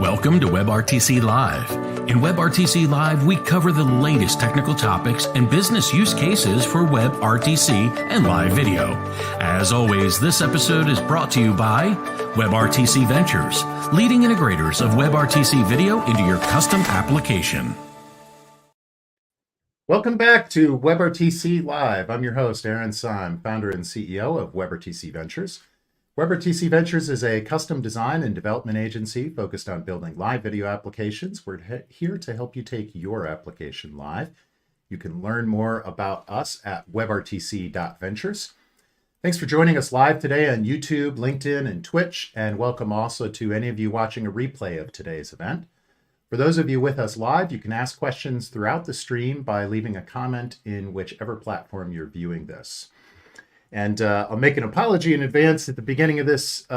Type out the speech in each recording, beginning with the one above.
Welcome to WebRTC Live. In WebRTC Live, we cover the latest technical topics and business use cases for WebRTC and live video. As always, this episode is brought to you by WebRTC.Ventures, leading integrators of WebRTC video into your custom application. Welcome back to WebRTC Live. I'm your host, Aaron Syme, founder and CEO of WebRTC.Ventures. WebRTC.Ventures is a custom design and development agency focused on building live video applications. We're here to help you take your application live. You can learn more about us at WebRTC.Ventures. Thanks for joining us live today on YouTube, LinkedIn, and Twitch, and welcome also to any of you watching a replay of today's event. For those of you with us live, you can ask questions throughout the stream by leaving a comment in whichever platform you're viewing this. And I'll make an apology in advance at the beginning of this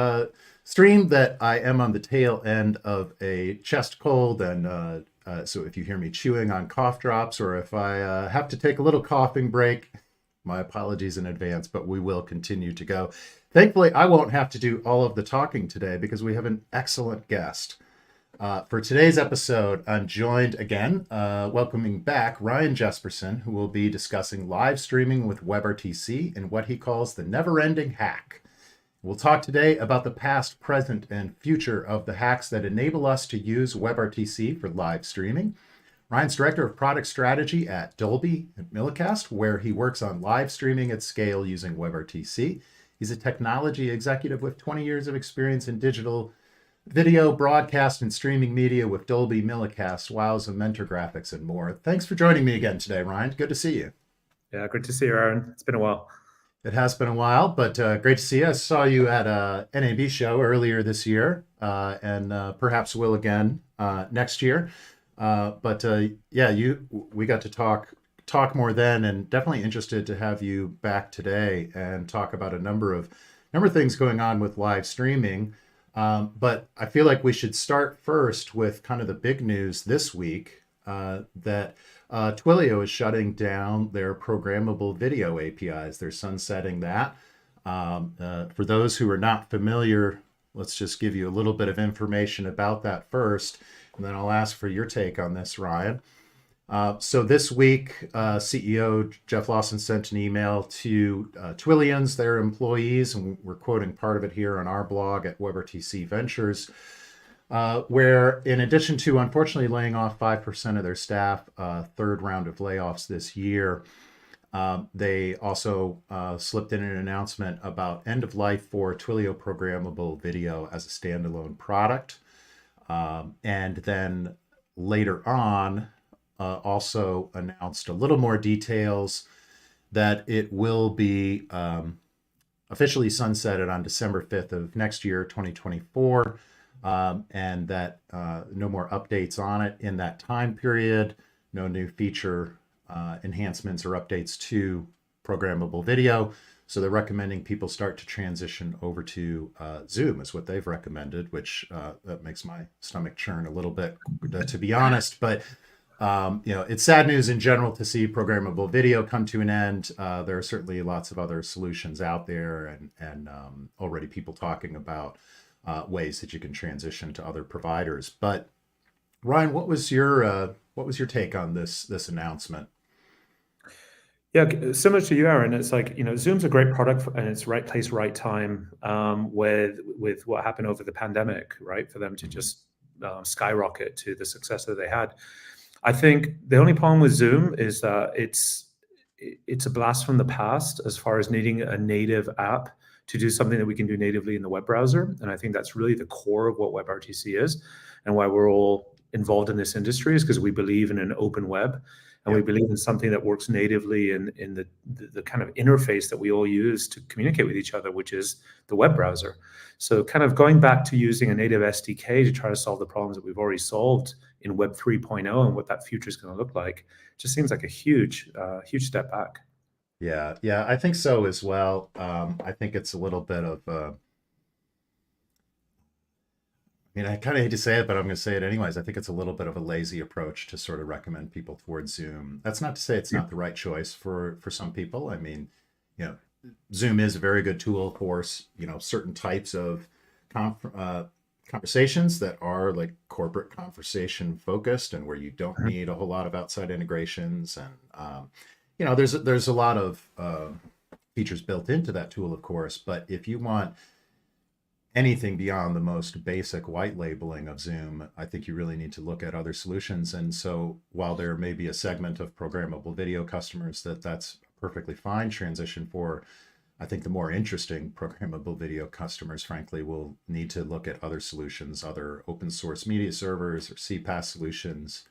stream that I am on the tail end of a chest cold. And so if you hear me chewing on cough drops or if I have to take a little coughing break, my apologies in advance, but we will continue to go. Thankfully, I won't have to do all of the talking today because we have an excellent guest. For today's episode, I'm joined again, welcoming back Ryan Jespersen, who will be discussing live streaming with WebRTC and what he calls the never-ending hack. We'll talk today about the past, present, and future of the hacks that enable us to use WebRTC for live streaming. Ryan's Director of Product Strategy at Dolby Millicast, where he works on live streaming at scale using WebRTC. He's a technology executive with 20 years of experience in digital video, broadcast, and streaming media with Dolby Millicast, Wows and Mentor Graphics, and more. Thanks for joining me again today, Ryan. Good to see you. Yeah, good to see you, Aaron. It's been a while. It has been a while, but great to see you. I saw you at a NAB show earlier this year, and perhaps will again next year. We got to talk more then, and definitely interested to have you back today and talk about a number of things going on with live streaming. But I feel like we should start first with kind of the big news this week that Twilio is shutting down their programmable video APIs. They're sunsetting that. For those who are not familiar, let's just give you a little bit of information about that first, and then I'll ask for your take on this, Ryan. So this week, CEO Jeff Lawson sent an email to Twilians, their employees, and we're quoting part of it here on our blog at WebRTC.Ventures, where in addition to unfortunately laying off 5% of their staff, third round of layoffs this year, they also slipped in an announcement about end of life for Twilio programmable video as a standalone product. And then later on, also announced a little more details that it will be officially sunsetted on December 5th of next year, 2024, and that no more updates on it in that time period, no new feature enhancements or updates to programmable video. So they're recommending people start to transition over to Zoom is what they've recommended, which that makes my stomach churn a little bit, to be honest, but it's sad news in general to see programmable video come to an end. There are certainly lots of other solutions out there, and already people talking about ways that you can transition to other providers. But Ryan, what was your take on this announcement? Yeah, similar to you, Aaron. It's like, Zoom's a great product and it's right place, right time with what happened over the pandemic, right? For them to just skyrocket to the success that they had. I think the only problem with Zoom is that it's a blast from the past as far as needing a native app to do something that we can do natively in the web browser. And I think that's really the core of what WebRTC is and why we're all involved in this industry, is because we believe in an open web and we believe in something that works natively in the kind of interface that we all use to communicate with each other, which is the web browser. So kind of going back to using a native SDK to try to solve the problems that we've already solved in Web 3.0 and what that future is going to look like, just seems like a huge step back. Yeah, I think so as well. I think it's a little bit of, I kind of hate to say it, but I'm going to say it anyways. I think it's a little bit of a lazy approach to sort of recommend people towards Zoom. That's not to say it's not the right choice for some people. I mean, Zoom is a very good tool for, certain types of conversations that are like corporate conversation focused and where you don't Mhm. need a whole lot of outside integrations. And, there's a lot of features built into that tool, of course. But if you want anything beyond the most basic white labeling of Zoom, I think you really need to look at other solutions. And so while there may be a segment of programmable video customers that's perfectly fine transition for, I think the more interesting programmable video customers, frankly, will need to look at other solutions, other open source media servers or CPaaS solutions.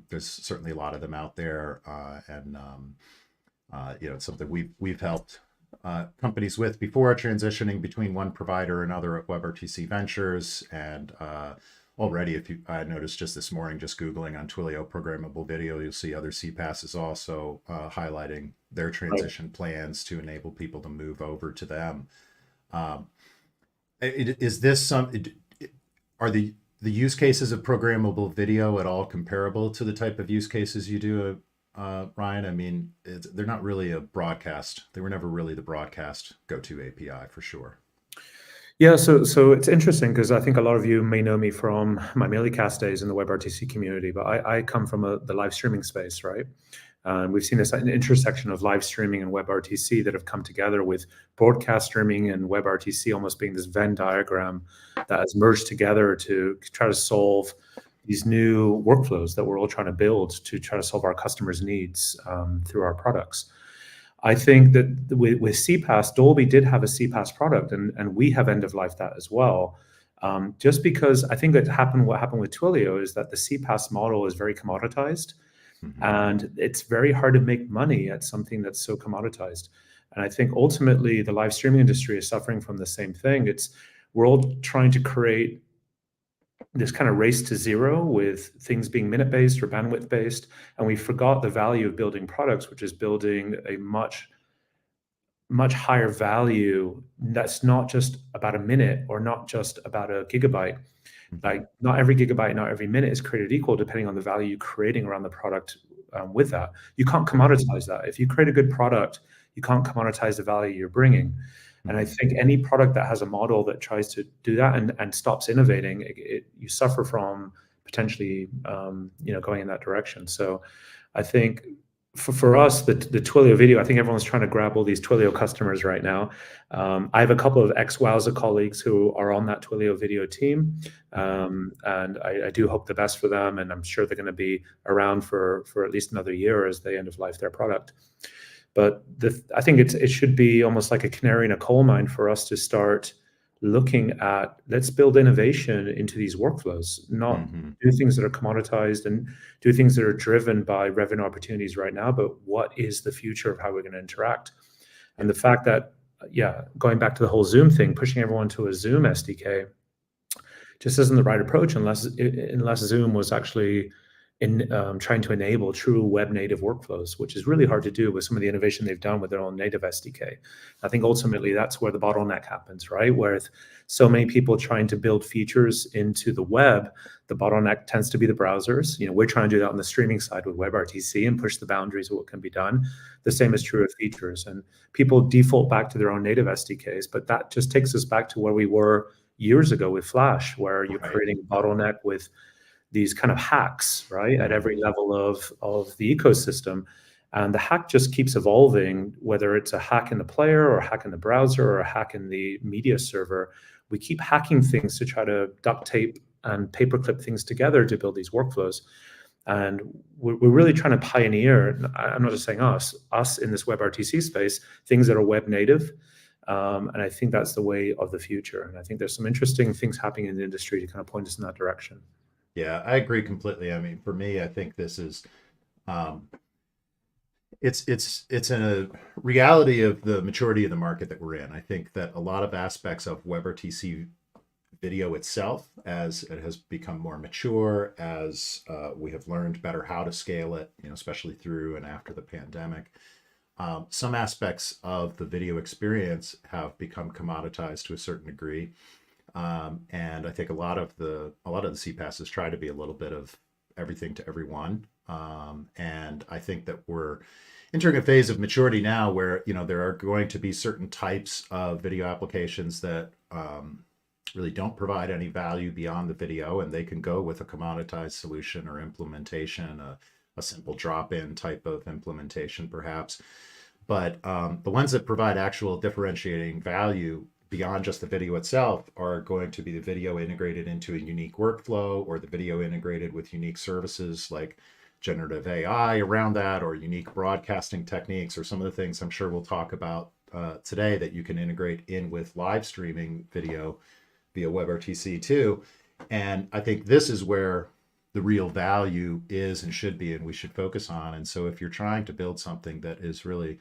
There's certainly a lot of them out there, it's something we've helped companies with before transitioning between one provider and another at WebRTC.Ventures. And already, if you, I noticed just this morning, just Googling on Twilio programmable video, you'll see other CPaaSs also highlighting their transition plans to enable people to move over to them. Is this are the use cases of programmable video at all comparable to the type of use cases you do, Ryan? I mean, they're not really a broadcast. They were never really the broadcast go-to API for sure. Yeah, so it's interesting because I think a lot of you may know me from my Mailycast days in the WebRTC community, but I come from the live streaming space, right? And we've seen this an intersection of live streaming and WebRTC that have come together, with broadcast streaming and WebRTC almost being this Venn diagram that has merged together to try to solve these new workflows that we're all trying to build to try to solve our customers' needs through our products. I think that with CPaaS, Dolby did have a CPaaS product, and we have end of life that as well. Just because I think what happened with Twilio is that the CPaaS model is very commoditized, and it's very hard to make money at something that's so commoditized. And I think ultimately the live streaming industry is suffering from the same thing. We're all trying to create this kind of race to zero with things being minute-based or bandwidth-based, and we forgot the value of building products, which is building a much higher value that's not just about a minute or not just about a gigabyte. Like, not every gigabyte, not every minute is created equal, depending on the value you're creating around the product. With that, you can't commoditize that. If you create a good product, you can't commoditize the value you're bringing. And I think any product that has a model that tries to do that and stops innovating, you suffer from potentially going in that direction. So I think for us, the Twilio video, I think everyone's trying to grab all these Twilio customers right now. I have a couple of ex-Wowza colleagues who are on that Twilio video team, and I do hope the best for them, and I'm sure they're going to be around for at least another year as they end of life their product. But I think it should be almost like a canary in a coal mine for us to start looking at, let's build innovation into these workflows, not do things that are commoditized and do things that are driven by revenue opportunities right now, but what is the future of how we're going to interact? And the fact that, going back to the whole Zoom thing, pushing everyone to a Zoom SDK just isn't the right approach unless Zoom was actually trying to enable true web native workflows, which is really hard to do with some of the innovation they've done with their own native SDK. I think ultimately that's where the bottleneck happens, right? Where so many people trying to build features into the web, the bottleneck tends to be the browsers. We're trying to do that on the streaming side with WebRTC and push the boundaries of what can be done. The same is true of features, and people default back to their own native SDKs, but that just takes us back to where we were years ago with Flash, where you're creating a bottleneck with these kind of hacks, right, at every level of the ecosystem. And the hack just keeps evolving, whether it's a hack in the player or a hack in the browser or a hack in the media server. We keep hacking things to try to duct tape and paperclip things together to build these workflows. And we're really trying to pioneer, I'm not just saying us in this WebRTC space, things that are web native. And I think that's the way of the future. And I think there's some interesting things happening in the industry to kind of point us in that direction. Yeah, I agree completely. I mean, for me, I think this is, it's a reality of the maturity of the market that we're in. I think that a lot of aspects of WebRTC video itself, as it has become more mature, as we have learned better how to scale it, especially through and after the pandemic, some aspects of the video experience have become commoditized to a certain degree. And I think a lot of the CPaaSs try to be a little bit of everything to everyone. And I think that we're entering a phase of maturity now where, there are going to be certain types of video applications that really don't provide any value beyond the video, and they can go with a commoditized solution or implementation, a simple drop-in type of implementation perhaps. But the ones that provide actual differentiating value beyond just the video itself are going to be the video integrated into a unique workflow, or the video integrated with unique services like generative AI around that, or unique broadcasting techniques, or some of the things I'm sure we'll talk about today that you can integrate in with live streaming video via WebRTC too. And I think this is where the real value is and should be, and we should focus on. And so if you're trying to build something that is really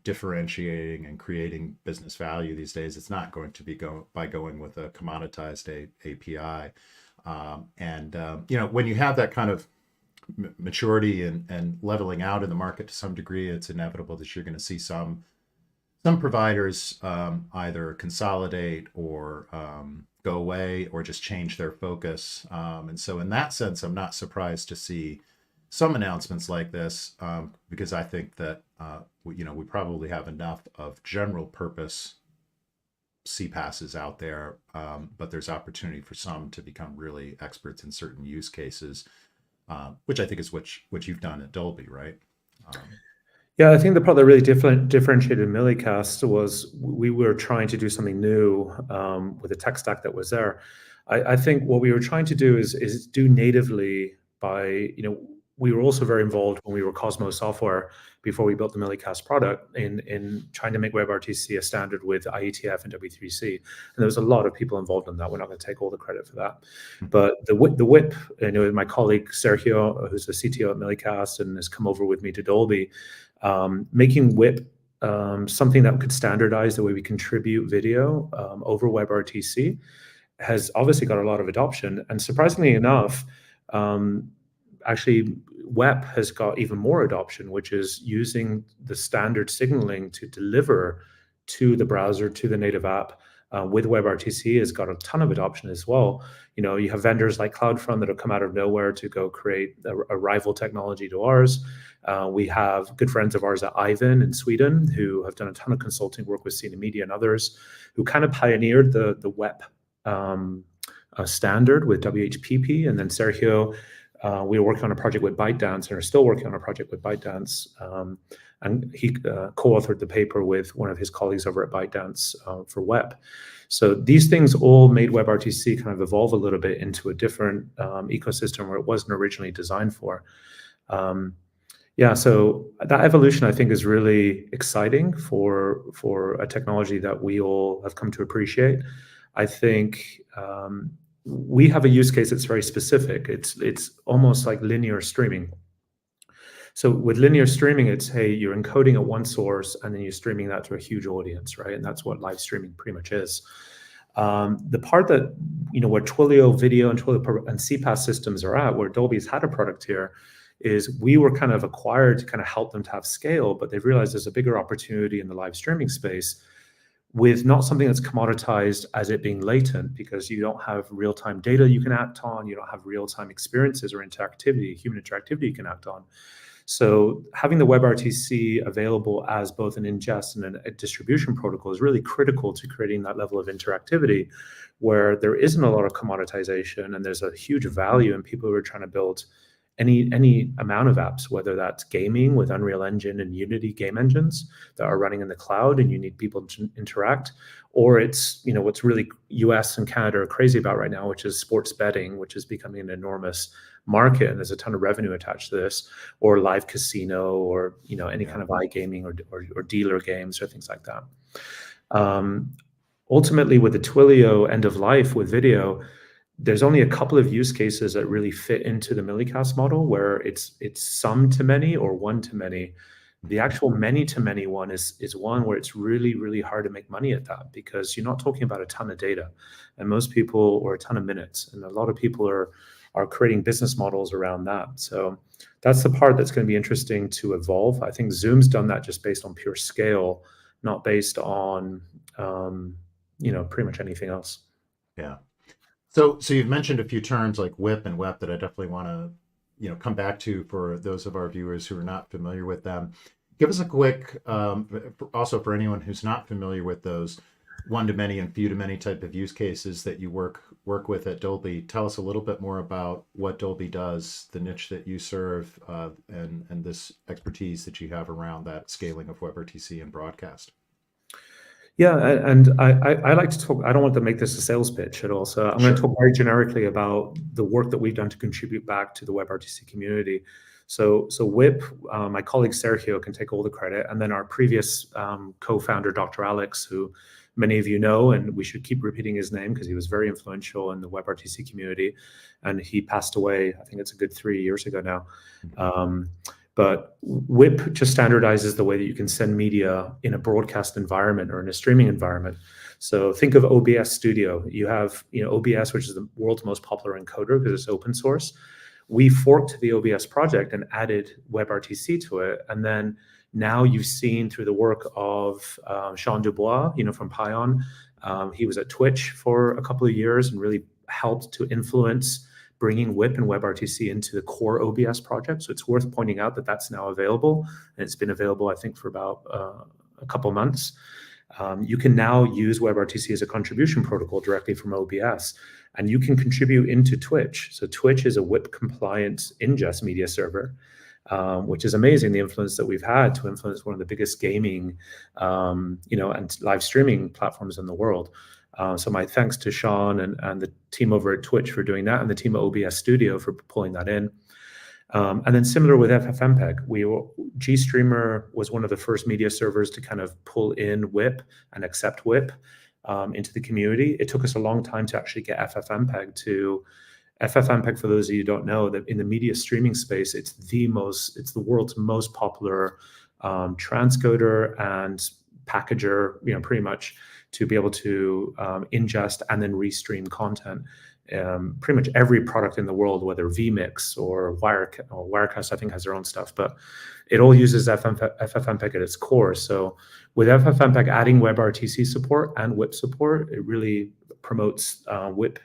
differentiating and creating business value these days, it's not going to be going with a commoditized API. When you have that kind of maturity and leveling out in the market to some degree, it's inevitable that you're going to see some providers either consolidate or go away, or just change their focus. And so in that sense, I'm not surprised to see some announcements like this, because I think that we probably have enough of general purpose CPaaSs out there, but there's opportunity for some to become really experts in certain use cases, which I think is what you've done at Dolby, right? Yeah, I think the part that really differentiated Millicast was we were trying to do something new with the tech stack that was there. I think what we were trying to do is do natively by, we were also very involved when we were Cosmos Software before we built the Millicast product in trying to make WebRTC a standard with IETF and W3C. And there was a lot of people involved in that. We're not going to take all the credit for that. But the WHEP, my colleague Sergio, who's the CTO at Millicast and has come over with me to Dolby, making WHEP something that could standardize the way we contribute video over WebRTC has obviously got a lot of adoption. And surprisingly enough, actually, WEP has got even more adoption, which is using the standard signaling to deliver to the browser, to the native app. With WebRTC has got a ton of adoption as well. You have vendors like CloudFront that have come out of nowhere to go create a rival technology to ours. We have good friends of ours at Ivan in Sweden who have done a ton of consulting work with Cine Media and others, who kind of pioneered the WEP standard with WHPP. And then Sergio, we were working on a project with ByteDance and are still working on a project with ByteDance. And he co-authored the paper with one of his colleagues over at ByteDance for WEP. So these things all made WebRTC kind of evolve a little bit into a different ecosystem where it wasn't originally designed for. So that evolution, I think, is really exciting for a technology that we all have come to appreciate. I think we have a use case that's very specific. It's almost like linear streaming. So with linear streaming, it's, hey, you're encoding at one source and then you're streaming that to a huge audience, right? And that's what live streaming pretty much is. The part that, where Twilio video and Twilio and CPaaS systems are at, where Dolby's had a product here, is we were kind of acquired to kind of help them to have scale, but they've realized there's a bigger opportunity in the live streaming space with not something that's commoditized as it being latent, because you don't have real-time data you can act on, you don't have real-time experiences or interactivity, human interactivity you can act on. So having the WebRTC available as both an ingest and a distribution protocol is really critical to creating that level of interactivity where there isn't a lot of commoditization and there's a huge value in people who are trying to build any amount of apps, whether that's gaming with Unreal Engine and Unity game engines that are running in the cloud and you need people to interact, or it's, what's really US and Canada are crazy about right now, which is sports betting, which is becoming an enormous market and there's a ton of revenue attached to this, or live casino, or any kind of iGaming or dealer games or things like that. Ultimately, with the Twilio end of life with video, there's only a couple of use cases that really fit into the Millicast model where it's some to many or one to many. The actual many to many one is one where it's really, really hard to make money at that, because you're not talking about a ton of data and most people, or a ton of minutes. And a lot of people are creating business models around that. So that's the part that's going to be interesting to evolve. I think Zoom's done that just based on pure scale, not based on, pretty much anything else. Yeah. So you've mentioned a few terms like WHIP and WEP that I definitely want to, come back to for those of our viewers who are not familiar with them. Give us a quick, also for anyone who's not familiar with those, one-to-many and few-to-many type of use cases that you work with at Dolby. Tell us a little bit more about what Dolby does, the niche that you serve, and this expertise that you have around that scaling of WebRTC and broadcast. Yeah, and I like to talk. I don't want to make this a sales pitch at all, so I'm going to talk very generically about the work that we've done to contribute back to the WebRTC community. So WHEP, my colleague Sergio can take all the credit, and then our previous co-founder, Dr. Alex, who many of you know, and we should keep repeating his name because he was very influential in the WebRTC community, and he passed away, I think it's a good 3 years ago now. But WHEP just standardizes the way that you can send media in a broadcast environment or in a streaming environment. So think of OBS Studio. You have OBS, which is the world's most popular encoder because it's open source. We forked the OBS project and added WebRTC to it. And then now you've seen through the work of Sean Dubois, from Pion. He was at Twitch for a couple of years and really helped to influence bringing WHEP and WebRTC into the core OBS project. So it's worth pointing out that that's now available. And it's been available, I think, for about a couple months. You can now use WebRTC as a contribution protocol directly from OBS. And you can contribute into Twitch. So Twitch is a WHEP-compliant ingest media server, which is amazing, the influence that we've had to influence one of the biggest gaming and live streaming platforms in the world. So my thanks to Sean and the team over at Twitch for doing that, and the team at OBS Studio for pulling that in. And then similar with FFmpeg, GStreamer was one of the first media servers to kind of pull in WHEP and accept WHEP into the community. It took us a long time to actually get FFmpeg to... FFmpeg, for those of you who don't know, that in the media streaming space, it's the world's most popular transcoder and packager, pretty much, to be able to ingest and then restream content. Pretty much every product in the world, whether vMix or Wirecast, I think has their own stuff, but it all uses FFmpeg at its core. So with FFmpeg adding WebRTC support and WHEP support, it really promotes WHEP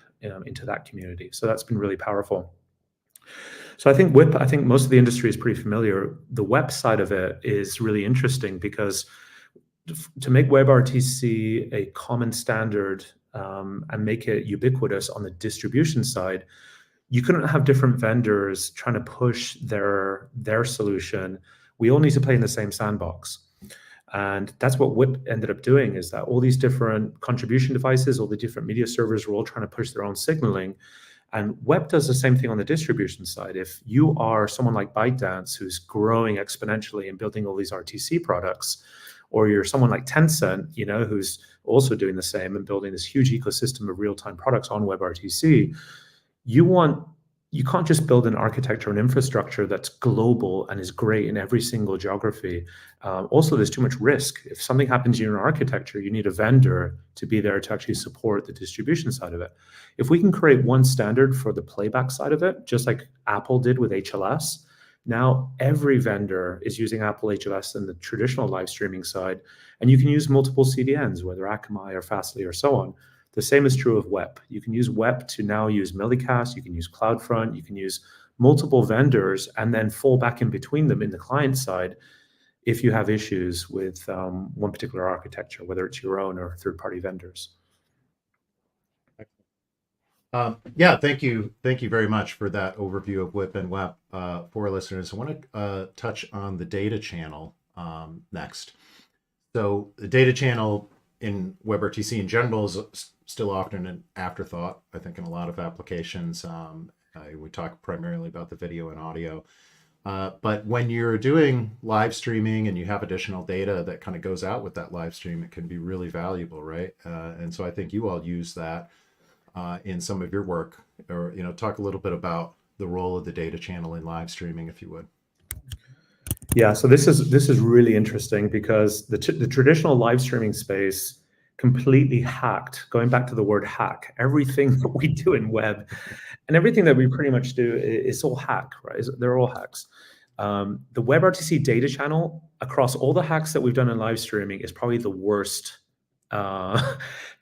into that community. So that's been really powerful. So I think WHEP, most of the industry is pretty familiar. The WHEP side of it is really interesting because to make WebRTC a common standard and make it ubiquitous on the distribution side, you couldn't have different vendors trying to push their solution. We all need to play in the same sandbox. And that's what WHEP ended up doing, is that all these different contribution devices, all the different media servers were all trying to push their own signaling. And WHEP does the same thing on the distribution side. If you are someone like ByteDance who's growing exponentially and building all these RTC products, or you're someone like Tencent, who's also doing the same and building this huge ecosystem of real-time products on WebRTC, you can't just build an architecture and infrastructure that's global and is great in every single geography. Also, there's too much risk. If something happens in your architecture, you need a vendor to be there to actually support the distribution side of it. If we can create one standard for the playback side of it, just like Apple did with HLS, now every vendor is using Apple HLS in the traditional live streaming side, and you can use multiple CDNs, whether Akamai or Fastly or so on. The same is true of WHEP. You can use WHEP to now use Millicast, you can use CloudFront, you can use multiple vendors and then fall back in between them in the client side if you have issues with one particular architecture, whether it's your own or third-party vendors. Yeah, thank you very much for that overview of WHEP and WEP for listeners. I want to touch on the data channel next. So the data channel in WebRTC in general is still often an afterthought, I think, in a lot of applications. We talk primarily about the video and audio. But when you're doing live streaming and you have additional data that kind of goes out with that live stream, it can be really valuable, right? And so I think you all use that in some of your work, or talk a little bit about the role of the data channel in live streaming, if you would. Yeah, so this is really interesting because the traditional live streaming space completely hacked, going back to the word hack, everything that we do in web and everything that we pretty much do is all hack, right? They're all hacks. The WebRTC data channel, across all the hacks that we've done in live streaming, is probably the worst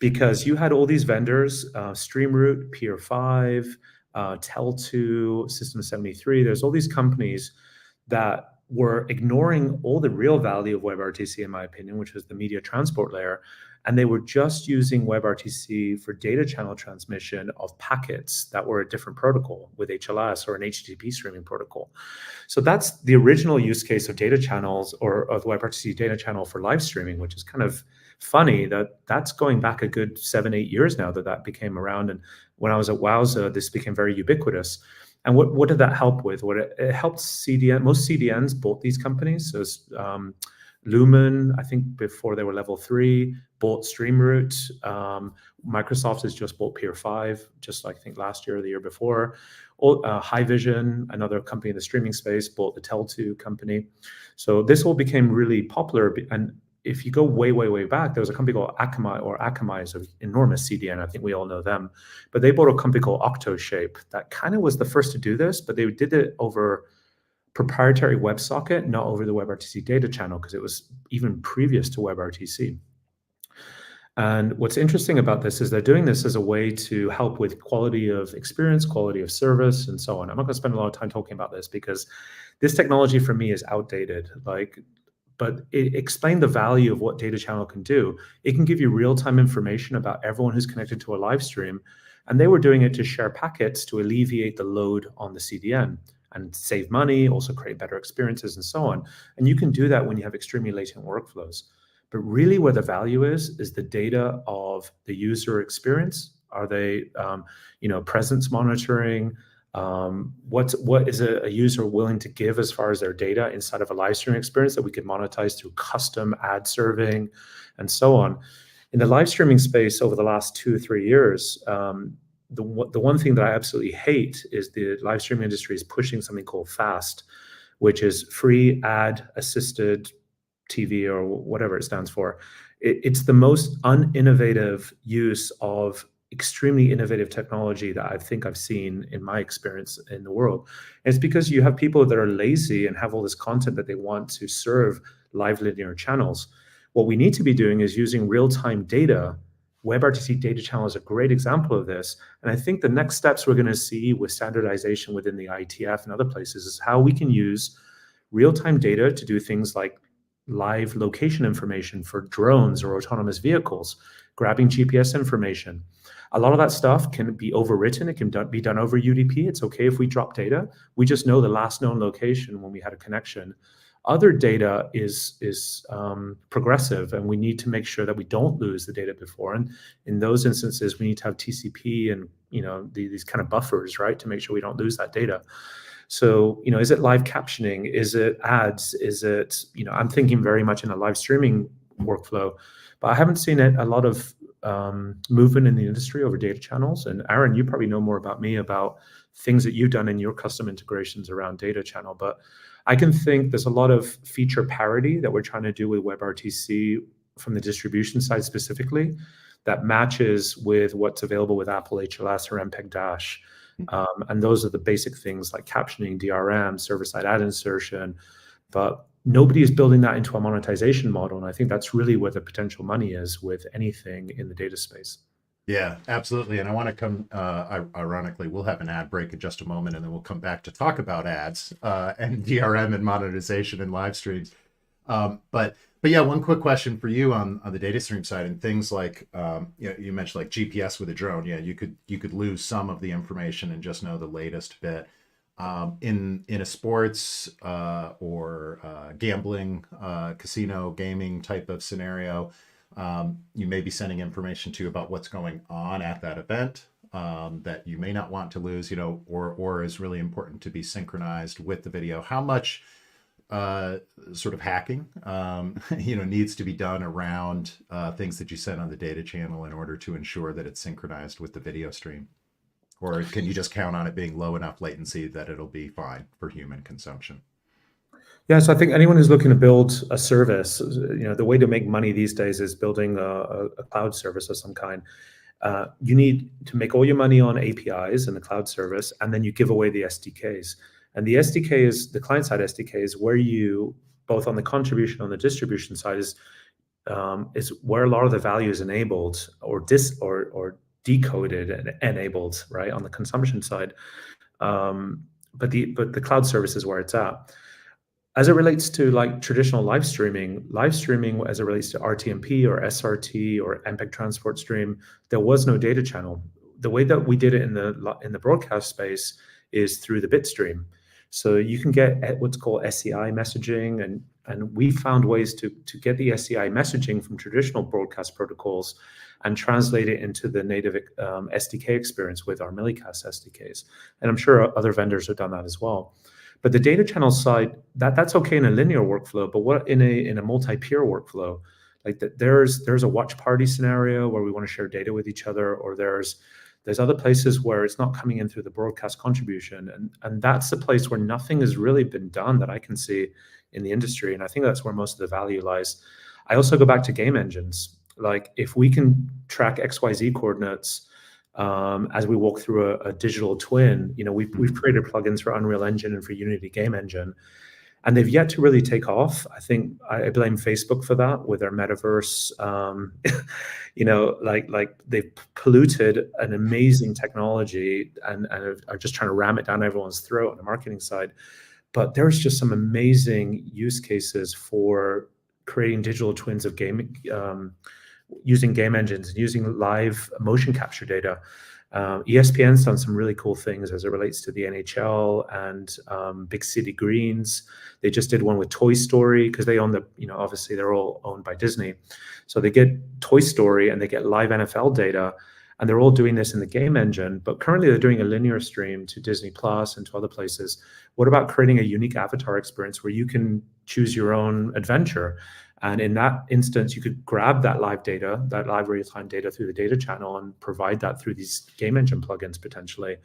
because you had all these vendors, StreamRoot, Peer5, Tel2, System 73. There's all these companies that were ignoring all the real value of WebRTC, in my opinion, which was the media transport layer. And they were just using WebRTC for data channel transmission of packets that were a different protocol with HLS or an HTTP streaming protocol. So that's the original use case of data channels, or of the WebRTC data channel for live streaming, which is kind of funny that that's going back a good 7-8 years now that became around. And when I was at Wowza, this became very ubiquitous. And what did that help with? What it helped CDN, most CDNs bought these companies. So Lumen, I think before they were level 3, bought StreamRoot. Microsoft has just bought Pier 5, just like I think last year or the year before. Haivision, another company in the streaming space, bought the Tel2 company. So this all became really popular. And if you go way, way, way back, there was a company called Akamai is an enormous CDN. I think we all know them. But they bought a company called OctoShape that kind of was the first to do this, but they did it over proprietary WebSocket, not over the WebRTC data channel, because it was even previous to WebRTC. And what's interesting about this is they're doing this as a way to help with quality of experience, quality of service, and so on. I'm not going to spend a lot of time talking about this because this technology for me is outdated. But it explained the value of what data channel can do. It can give you real-time information about everyone who's connected to a live stream. And they were doing it to share packets to alleviate the load on the CDN and save money, also create better experiences and so on. And you can do that when you have extremely latent workflows. But really where the value is the data of the user experience. Are they, presence monitoring? What is a user willing to give as far as their data inside of a live streaming experience that we could monetize through custom ad serving and so on. In the live streaming space over the last 2 or 3 years, the one thing that I absolutely hate is the live streaming industry is pushing something called FAST, which is free ad assisted TV or whatever it stands for. It's the most uninnovative use of extremely innovative technology that I think I've seen in my experience in the world. And it's because you have people that are lazy and have all this content that they want to serve live linear channels. What we need to be doing is using real-time data. WebRTC data channel is a great example of this. And I think the next steps we're going to see with standardization within the IETF and other places is how we can use real-time data to do things like live location information for drones or autonomous vehicles, grabbing GPS information. A lot of that stuff can be overwritten. It can be done over UDP. It's okay if we drop data. We just know the last known location when we had a connection. Other data is progressive, and we need to make sure that we don't lose the data before. And in those instances, we need to have TCP and these kind of buffers, right, to make sure we don't lose that data. So, is it live captioning? Is it ads? Is it, I'm thinking very much in a live streaming workflow, but I haven't seen a lot of movement in the industry over data channels. And Aaron, you probably know more about me about things that you've done in your custom integrations around data channel. But I can think there's a lot of feature parity that we're trying to do with WebRTC from the distribution side specifically that matches with what's available with Apple HLS or MPEG-Dash. And those are the basic things like captioning, DRM, server-side ad insertion. But nobody is building that into a monetization model. And I think that's really where the potential money is with anything in the data space. Yeah, absolutely. And I want to come, ironically, we'll have an ad break in just a moment, and then we'll come back to talk about ads and DRM and monetization and live streams. But yeah, one quick question for you on the data stream side and things like, you mentioned like GPS with a drone. Yeah, you could lose some of the information and just know the latest bit. In a sports or gambling, casino, gaming type of scenario, you may be sending information to you about what's going on at that event that you may not want to lose, or is really important to be synchronized with the video. How much sort of hacking, needs to be done around things that you send on the data channel in order to ensure that it's synchronized with the video stream? Or can you just count on it being low enough latency that it'll be fine for human consumption? Yeah, so I think anyone who's looking to build a service, the way to make money these days is building a cloud service of some kind. You need to make all your money on APIs and the cloud service, and then you give away the SDKs. And the SDK is the client-side SDK is where you, both on the contribution on the distribution side, is where a lot of the value is enabled or decoded and enabled, right, on the consumption side. But the cloud service is where it's at. As it relates to like traditional live streaming as it relates to RTMP or SRT or MPEG transport stream, there was no data channel. The way that we did it in the broadcast space is through the bit stream. So you can get what's called SCI messaging, and we found ways to get the SCI messaging from traditional broadcast protocols and translate it into the native SDK experience with our Millicast SDKs. And I'm sure other vendors have done that as well. But the data channel side, that's okay in a linear workflow, but what in a multi-peer workflow, like there's a watch party scenario where we want to share data with each other, or there's other places where it's not coming in through the broadcast contribution, and that's the place where nothing has really been done that I can see in the industry, and I think that's where most of the value lies. I also go back to game engines. Like if we can track XYZ coordinates as we walk through a digital twin, we've created plugins for Unreal Engine and for Unity Game Engine, and they've yet to really take off. I think I blame Facebook for that with their metaverse. Like they've polluted an amazing technology and are just trying to ram it down everyone's throat on the marketing side. But there's just some amazing use cases for creating digital twins of gaming, using game engines and using live motion capture data. ESPN's done some really cool things as it relates to the NHL and Big City Greens. They just did one with Toy Story because they own obviously they're all owned by Disney. So they get Toy Story and they get live NFL data, and they're all doing this in the game engine. But currently they're doing a linear stream to Disney Plus and to other places. What about creating a unique avatar experience where you can choose your own adventure? And in that instance, you could grab that live data, that live real-time data through the data channel and provide that through these game engine plugins potentially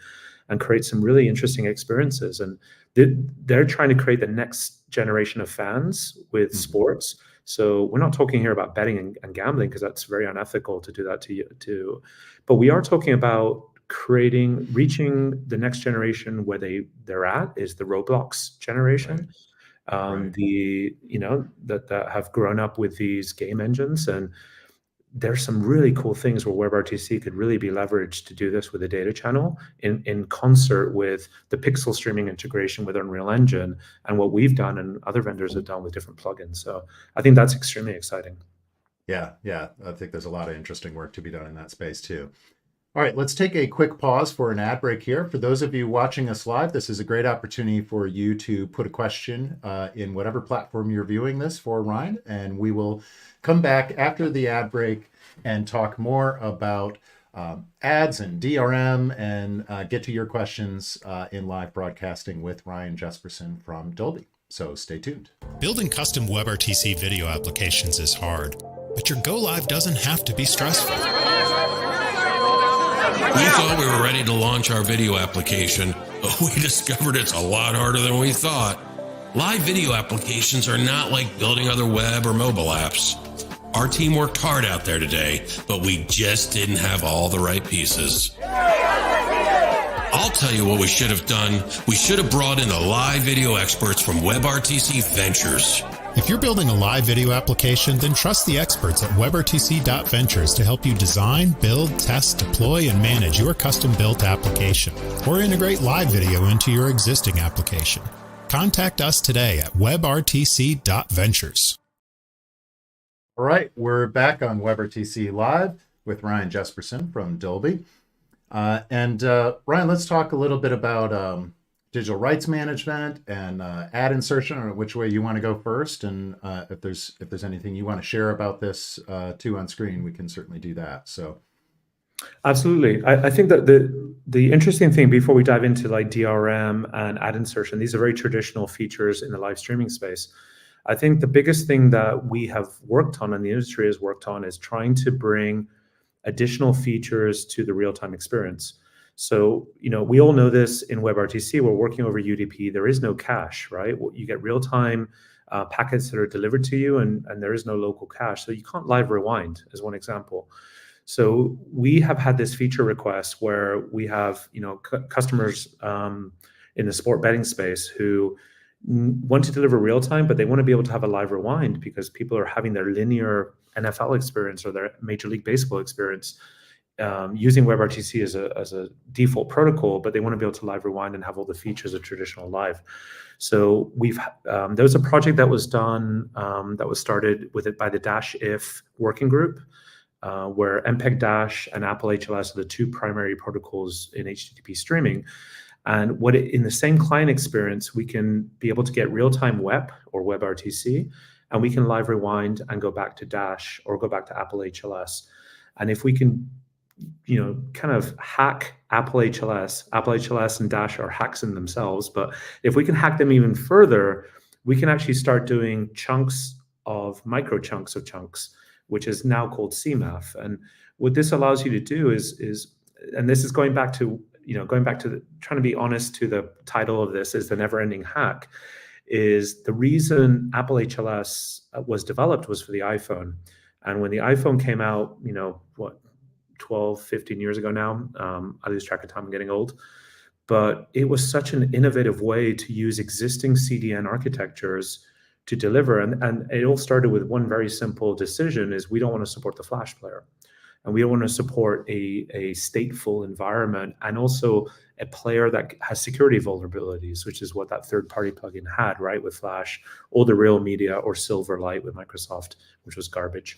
and create some really interesting experiences. And they're trying to create the next generation of fans with sports. So we're not talking here about betting and gambling because that's very unethical to do that to but we are talking about reaching the next generation where they're at is the Roblox generation. Right. That have grown up with these game engines, and there's some really cool things where WebRTC could really be leveraged to do this with a data channel in concert with the pixel streaming integration with Unreal Engine and what we've done and other vendors have done with different plugins. So I think that's extremely exciting. Yeah, I think there's a lot of interesting work to be done in that space too. All right, let's take a quick pause for an ad break here. For those of you watching us live, this is a great opportunity for you to put a question in whatever platform you're viewing this for Ryan, and we will come back after the ad break and talk more about ads and DRM and get to your questions in live broadcasting with Ryan Jespersen from Dolby. So stay tuned. Building custom WebRTC video applications is hard, but your go live doesn't have to be stressful. We thought we were ready to launch our video application, but we discovered it's a lot harder than we thought. Live video applications are not like building other web or mobile apps. Our team worked hard out there today, but we just didn't have all the right pieces. I'll tell you what we should have done. We should have brought in the live video experts from WebRTC.Ventures. If you're building a live video application, then trust the experts at WebRTC.Ventures to help you design, build, test, deploy, and manage your custom-built application, or integrate live video into your existing application. Contact us today at WebRTC.Ventures. All right, we're back on WebRTC Live with Ryan Jespersen from Dolby. Ryan, let's talk a little bit about digital rights management and ad insertion, or which way you want to go first. And if there's anything you want to share about this too on screen, we can certainly do that. So, absolutely. I think that the interesting thing before we dive into like DRM and ad insertion, these are very traditional features in the live streaming space. I think the biggest thing that we have worked on and the industry has worked on is trying to bring additional features to the real-time experience. So, we all know this in WebRTC, we're working over UDP. There is no cache, right? You get real-time packets that are delivered to you, and there is no local cache. So you can't live rewind, as one example. So we have had this feature request where we have, customers in the sport betting space who want to deliver real-time, but they want to be able to have a live rewind because people are having their linear NFL experience or their Major League Baseball experience using WebRTC as a default protocol, but they want to be able to live rewind and have all the features of traditional live. So there was a project that was done that was started by the Dash-IF working group, where MPEG-Dash and Apple-HLS are the two primary protocols in HTTP streaming. And in the same client experience, we can be able to get real-time WEP or WebRTC, and we can live rewind and go back to Dash or go back to Apple-HLS. And if we can, kind of hack Apple-HLS and Dash are hacks in themselves, but if we can hack them even further, we can actually start doing micro chunks of chunks, which is now called CMAF. And what this allows you to do is, and this is going back to trying to be honest to the title of this, is the NeverEnding hack, is the reason Apple-HLS was developed was for the iPhone. And when the iPhone came out, 12, 15 years ago now, I lose track of time, I'm getting old, but it was such an innovative way to use existing CDN architectures to deliver. And it all started with one very simple decision: is we don't want to support the Flash player. And we don't want to support a stateful environment and also a player that has security vulnerabilities, which is what that third-party plugin had, right, with Flash, or the Real Media or Silverlight with Microsoft, which was garbage.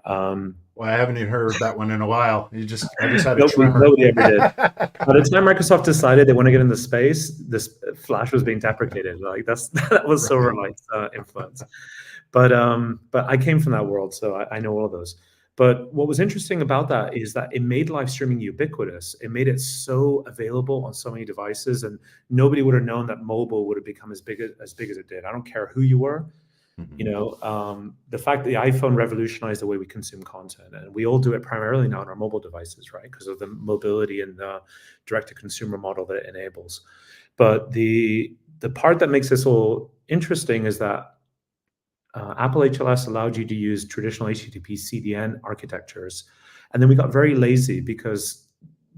Well, I haven't even heard of that one in a while. I just had a tremor. Nobody ever did. By the time Microsoft decided they want to get into space, this Flash was being deprecated. Like that was Silverlight's influence. But I came from that world, so I know all of those. But what was interesting about that is that it made live streaming ubiquitous. It made it so available on so many devices, and nobody would have known that mobile would have become as big as it did. I don't care who you were. Mm-hmm. The fact that the iPhone revolutionized the way we consume content, and we all do it primarily now on our mobile devices, right? Because of the mobility and the direct-to-consumer model that it enables. But the part that makes this all interesting is that Apple-HLS allowed you to use traditional HTTP CDN architectures. And then we got very lazy because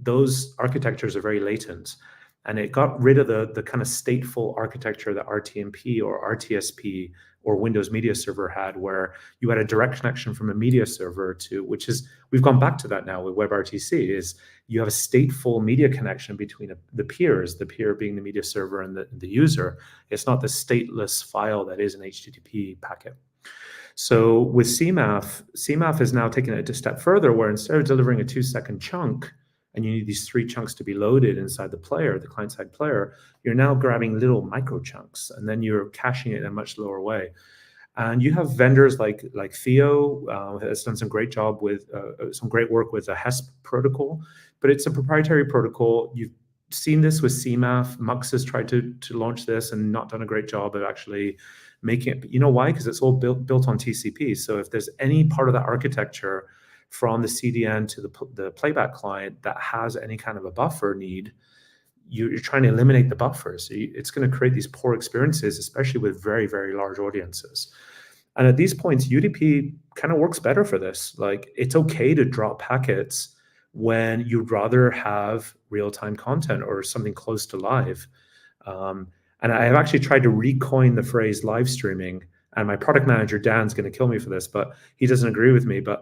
those architectures are very latent. And it got rid of the kind of stateful architecture that RTMP or RTSP or Windows Media Server had, where you had a direct connection from a media server we've gone back to that now with WebRTC, is you have a stateful media connection between the peers, the peer being the media server and the user. It's not the stateless file that is an HTTP packet. So with CMAF is now taking it a step further, where instead of delivering a 2-second chunk, and you need these 3 chunks to be loaded inside the player, the client-side player, you're now grabbing little micro chunks, and then you're caching it in a much lower way. And you have vendors like Theo has done some great job with some great work with the HESP protocol, but it's a proprietary protocol. You've seen this with CMAF. Mux has tried to launch this and not done a great job of actually making it. You know why? Because it's all built on TCP. So if there's any part of the architecture from the CDN to the playback client that has any kind of a buffer need, you're trying to eliminate the buffer. So it's going to create these poor experiences, especially with very, very large audiences. And at these points, UDP kind of works better for this. Like, it's okay to drop packets when you'd rather have real-time content or something close to live. And I have actually tried to recoin the phrase live streaming, and my product manager, Dan's going to kill me for this, but he doesn't agree with me. But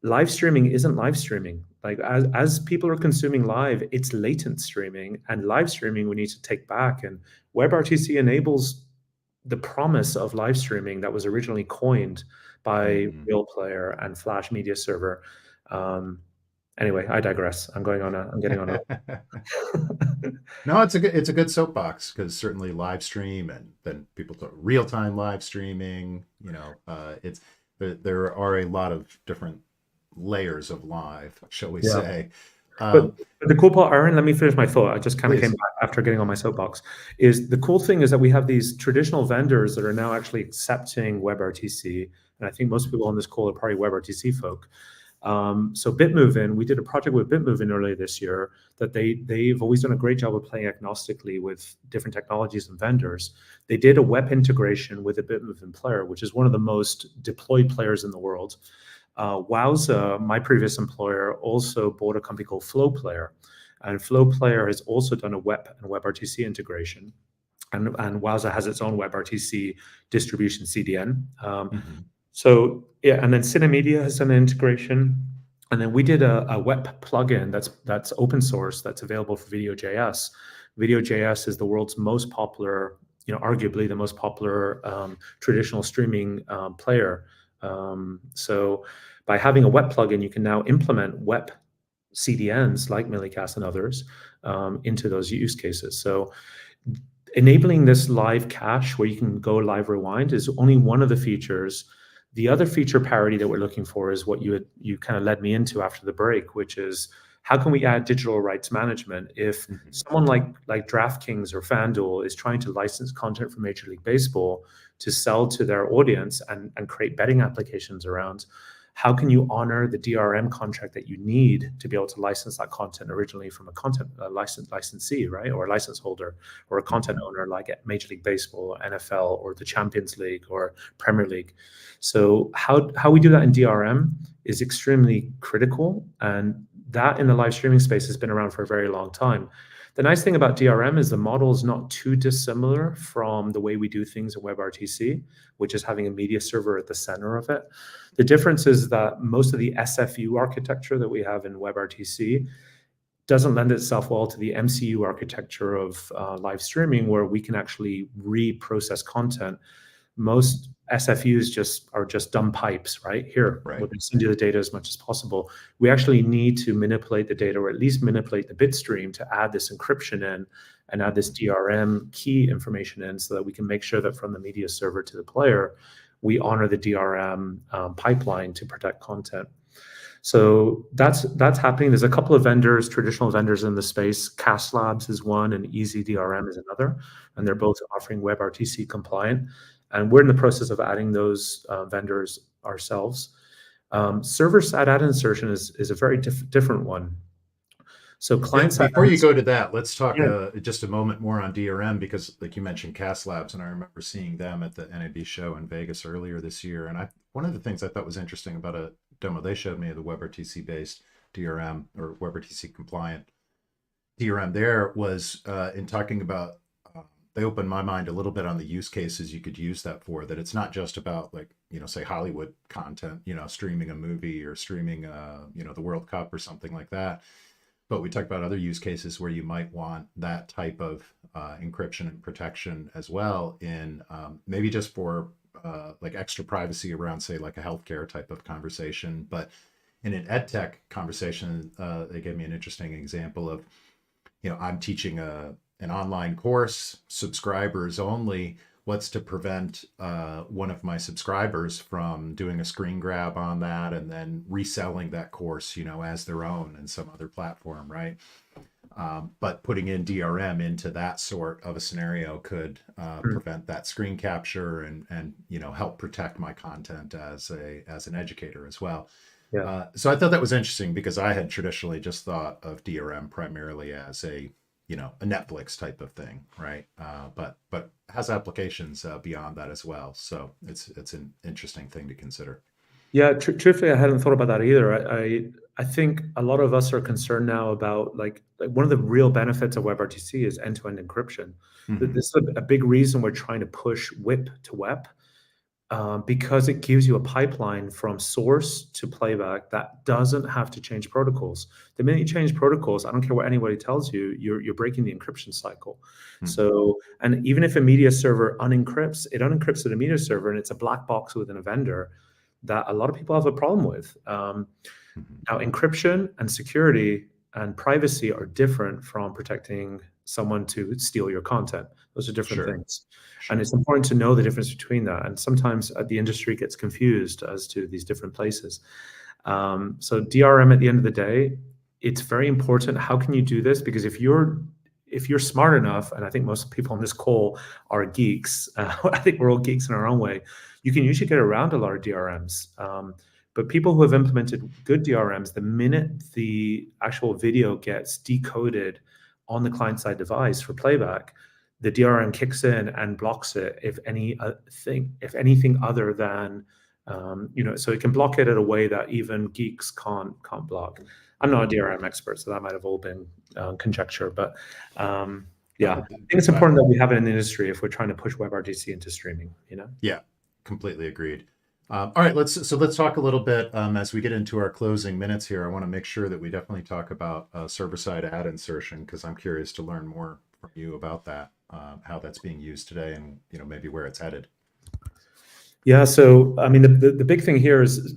live streaming isn't live streaming. Like, as people are consuming live, it's latent streaming, and live streaming we need to take back. And WebRTC enables the promise of live streaming that was originally coined by Real Player and Flash Media Server. Anyway, I digress. I'm getting on a. No, it's a good soapbox, because certainly live stream, and then people talk real-time live streaming. There are a lot of different layers of live, shall we say. But the cool part, Aaron, let me finish my thought. I just kind of came back after getting on my soapbox. Is the cool thing is that we have these traditional vendors that are now actually accepting WebRTC, and I think most people on this call are probably WebRTC folk. So Bitmovin, we did a project with Bitmovin earlier this year that they've always done a great job of playing agnostically with different technologies and vendors. They did a WEP integration with the Bitmovin player, which is one of the most deployed players in the world. Wowza, my previous employer, also bought a company called Flow Player, and Flow Player has also done a WEP and WebRTC integration, and Wowza has its own WebRTC distribution CDN. So yeah, and then Cinemedia has done an integration. And then we did a WEP plugin that's open source, that's available for Video.js. Video.js is the world's most popular, arguably the most popular traditional streaming player. So by having a WEP plugin, you can now implement WEP CDNs like Millicast and others into those use cases. So enabling this live cache where you can go live rewind is only one of the features. The other feature parity that we're looking for is what you kind of led me into after the break, which is how can we add digital rights management if someone like DraftKings or FanDuel is trying to license content from Major League Baseball to sell to their audience and create betting applications around. How can you honor the DRM contract that you need to be able to license that content originally from a licensee, right, or a license holder, or a content owner like at Major League Baseball, NFL, or the Champions League or Premier League? So how we do that in DRM is extremely critical, and that in the live streaming space has been around for a very long time. The nice thing about DRM is the model is not too dissimilar from the way we do things in WebRTC, which is having a media server at the center of it. The difference is that most of the SFU architecture that we have in WebRTC doesn't lend itself well to the MCU architecture of live streaming, where we can actually reprocess content. Most SFUs are just dumb pipes, right? Here, we're going to send you the data as much as possible. We actually need to manipulate the data, or at least manipulate the bit stream, to add this encryption in and add this DRM key information in, so that we can make sure that from the media server to the player, we honor the DRM pipeline to protect content. So that's happening. There's a couple of vendors, traditional vendors in the space. Cast Labs is one, and Easy DRM is another, and they're both offering WebRTC compliant. And we're in the process of adding those vendors ourselves. Server-side ad insertion is a very different one. So client-side. Before you go to that, let's talk just a moment more on DRM, because like you mentioned Cast Labs, and I remember seeing them at the NAB show in Vegas earlier this year. And one of the things I thought was interesting about a demo they showed me of the WebRTC-based DRM, or WebRTC compliant DRM there, was in talking about, they opened my mind a little bit on the use cases you could use that for, that it's not just about, like, say Hollywood content, streaming a movie or streaming, the World Cup or something like that. But we talked about other use cases where you might want that type of encryption and protection as well, in maybe just for like extra privacy around, say, like a healthcare type of conversation. But in an ed tech conversation, they gave me an interesting example of, I'm teaching an online course, subscribers only. What's to prevent one of my subscribers from doing a screen grab on that and then reselling that course, as their own in some other platform, right? But putting in DRM into that sort of a scenario could prevent that screen capture and help protect my content as an educator as well. Yeah. So I thought that was interesting, because I had traditionally just thought of DRM primarily as a Netflix type of thing, right? But has applications beyond that as well. So it's an interesting thing to consider. Yeah, truthfully, I hadn't thought about that either. I think a lot of us are concerned now about like one of the real benefits of WebRTC is end-to-end encryption. This is a big reason we're trying to push WHEP to WEP, because it gives you a pipeline from source to playback that doesn't have to change protocols. The minute you change protocols, I don't care what anybody tells you, you're breaking the encryption cycle. So, and even if a media server unencrypts, it unencrypts at a media server, and it's a black box within a vendor that a lot of people have a problem with. Now, encryption and security and privacy are different from protecting someone to steal your content. Those are different things. And it's important to know the difference between that. And sometimes the industry gets confused as to these different places. So DRM, at the end of the day, it's very important. How can you do this? Because if you're smart enough, and I think most people on this call are geeks, I think we're all geeks in our own way, you can usually get around a lot of DRMs. But people who have implemented good DRMs, the minute the actual video gets decoded on the client-side device for playback, the DRM kicks in and blocks it if anything other than, so it can block it in a way that even geeks can't block. I'm not a DRM expert, so that might have all been conjecture, but yeah, I think it's important that we have it in the industry if we're trying to push WebRTC into streaming, Yeah, completely agreed. All right, let's talk a little bit as we get into our closing minutes here. I want to make sure that we definitely talk about server-side ad insertion, because I'm curious to learn more from you about that, how that's being used today, and maybe where it's headed. Yeah, so I mean, the big thing here is,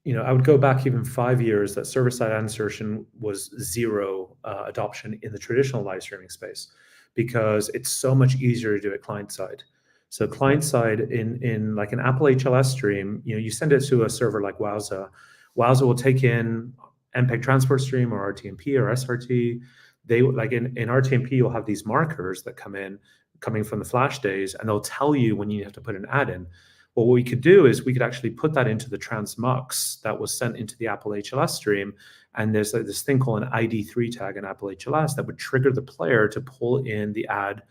I would go back even 5 years that server-side ad insertion was zero adoption in the traditional live streaming space, because it's so much easier to do it client side. So client side in like an Apple HLS stream, you send it to a server like Wowza. Wowza will take in MPEG transport stream or RTMP or SRT. They like in RTMP, you'll have these markers that coming from the flash days, and they'll tell you when you have to put an ad in. Well, what we could do is we could actually put that into the transmux that was sent into the Apple HLS stream. And there's this thing called an ID3 tag in Apple HLS that would trigger the player to pull in the ad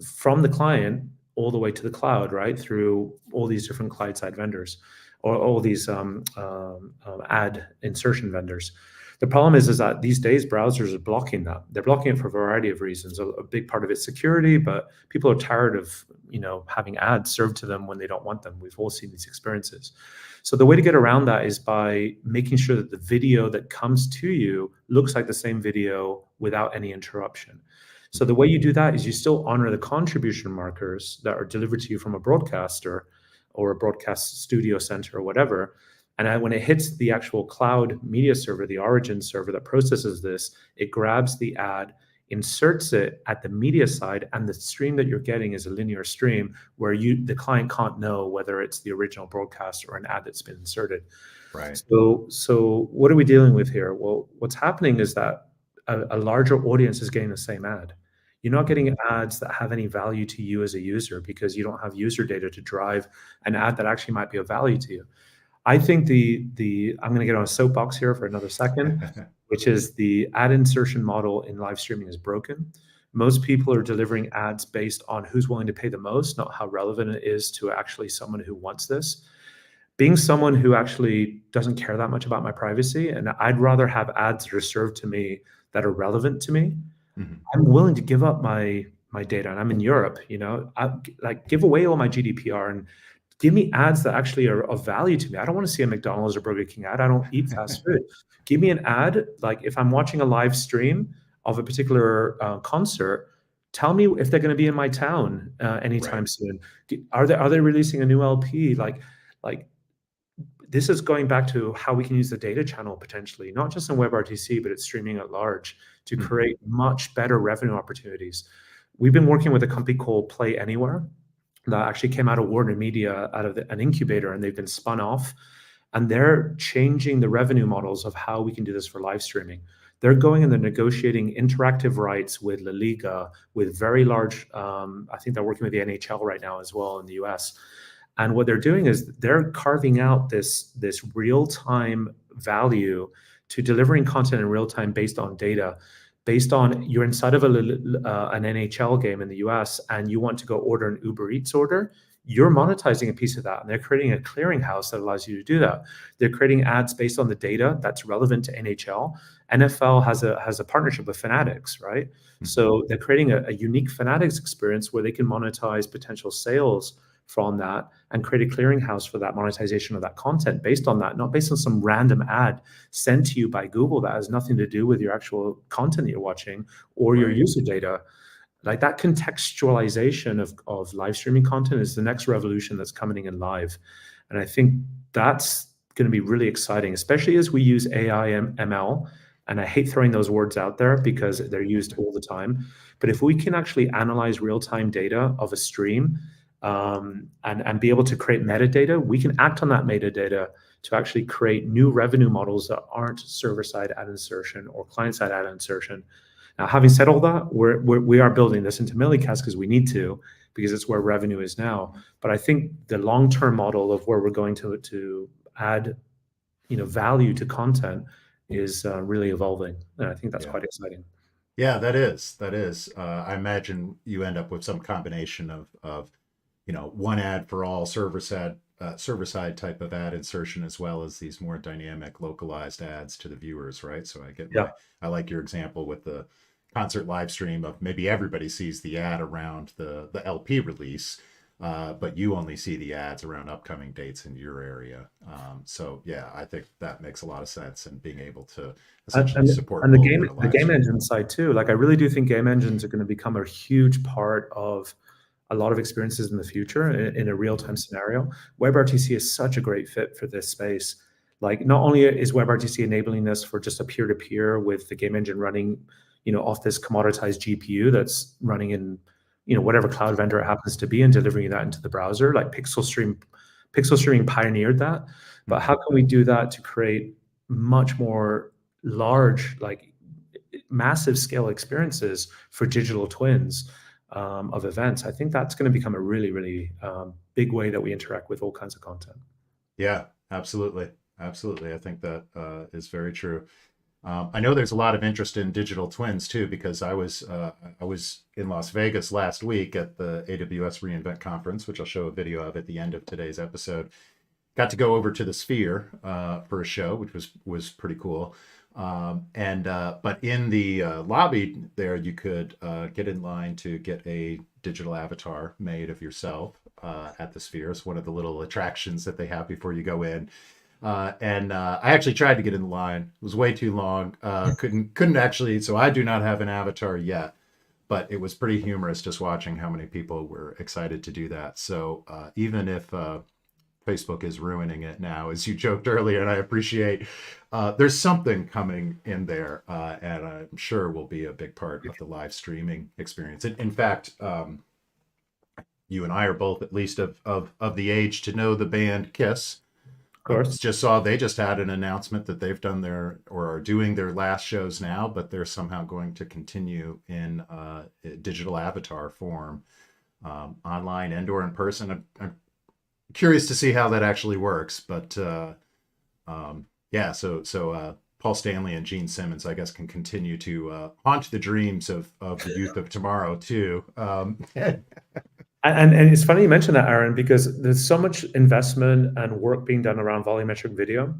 from the client all the way to the cloud, right? Through all these different client-side vendors or all these ad insertion vendors. The problem is that these days browsers are blocking that. They're blocking it for a variety of reasons. A big part of it's security, but people are tired of having ads served to them when they don't want them. We've all seen these experiences. So the way to get around that is by making sure that the video that comes to you looks like the same video without any interruption. So the way you do that is you still honor the contribution markers that are delivered to you from a broadcaster or a broadcast studio center or whatever. And when it hits the actual cloud media server, the origin server that processes this, it grabs the ad, inserts it at the media side, and the stream that you're getting is a linear stream where the client can't know whether it's the original broadcast or an ad that's been inserted. Right. So what are we dealing with here? Well, what's happening is that a larger audience is getting the same ad. You're not getting ads that have any value to you as a user because you don't have user data to drive an ad that actually might be of value to you. I think I'm going to get on a soapbox here for another second, which is the ad insertion model in live streaming is broken. Most people are delivering ads based on who's willing to pay the most, not how relevant it is to actually someone who wants this. Being someone who actually doesn't care that much about my privacy, and I'd rather have ads that are served to me that are relevant to me, I'm willing to give up my data. And I'm in Europe, I give away all my GDPR and give me ads that actually are of value to me. I don't want to see a McDonald's or Burger King ad. I don't eat fast food. Give me an ad, like if I'm watching a live stream of a particular concert, tell me if they're going to be in my town anytime soon. Are they releasing a new LP? Like this is going back to how we can use the data channel potentially, not just in WebRTC, but it's streaming at large to create much better revenue opportunities. We've been working with a company called Play Anywhere that actually came out of Warner Media, out of an incubator, and they've been spun off. And they're changing the revenue models of how we can do this for live streaming. They're going and they're negotiating interactive rights with La Liga, with very large, I think they're working with the NHL right now as well in the US. And what they're doing is they're carving out this real-time value to delivering content in real time based on data, based on you're inside of an NHL game in the US and you want to go order an Uber Eats order, you're monetizing a piece of that. And they're creating a clearinghouse that allows you to do that. They're creating ads based on the data that's relevant to NHL. NFL has a partnership with Fanatics, right? So they're creating a unique Fanatics experience where they can monetize potential sales from that and create a clearinghouse for that monetization of that content based on that, not based on some random ad sent to you by Google that has nothing to do with your actual content that you're watching or your user data. Like that contextualization of live streaming content is the next revolution that's coming in live. And I think that's going to be really exciting, especially as we use AI and ML. And I hate throwing those words out there because they're used all the time. But if we can actually analyze real-time data of a stream and be able to create metadata, we can act on that metadata to actually create new revenue models that aren't server-side ad insertion or client-side ad insertion. Now, having said all that, we are building this into Millicast because we need to, because it's where revenue is now. But I think the long-term model of where we're going to add, value to content is really evolving, and I think that's quite exciting. Yeah, that is. I imagine you end up with some combination of one ad for all server side type of ad insertion, as well as these more dynamic localized ads to the viewers, right? So I like your example with the concert live stream of maybe everybody sees the ad around the LP release, but you only see the ads around upcoming dates in your area. So yeah, I think that makes a lot of sense, and being able to essentially support and both in a the live game stream. engine side too. Like I really do think game engines are going to become a huge part of a lot of experiences in the future in a real-time scenario. WebRTC is such a great fit for this space. Like not only is WebRTC enabling this for just a peer-to-peer with the game engine running, off this commoditized GPU that's running in, whatever cloud vendor it happens to be, and delivering that into the browser. Like Pixel streaming pioneered that. But how can we do that to create much more large, like massive scale experiences for digital twins of events? I think that's going to become a really, really big way that we interact with all kinds of content. Yeah, absolutely. Absolutely. I think that is very true. I know there's a lot of interest in digital twins too, because I was in Las Vegas last week at the AWS reInvent conference, which I'll show a video of at the end of today's episode. Got to go over to the Sphere for a show, which was pretty cool. But in the lobby there, you could get in line to get a digital avatar made of yourself at the Sphere. It's one of the little attractions that they have before you go in. I actually tried to get in the line. It was way too long. Couldn't actually. So I do not have an avatar yet, but it was pretty humorous just watching how many people were excited to do that. So even if Facebook is ruining it now, as you joked earlier, and I appreciate, there's something coming in there, and I'm sure will be a big part of the live streaming experience. In fact, you and I are both at least of the age to know the band Kiss. Of course. Just saw they just had an announcement that they've done or are doing their last shows now, but they're somehow going to continue in digital avatar form, online and/or in person. I'm curious to see how that actually works, but yeah. So Paul Stanley and Gene Simmons, I guess, can continue to haunt the dreams of the youth of tomorrow too. And it's funny you mentioned that, Aaron, because there's so much investment and work being done around volumetric video.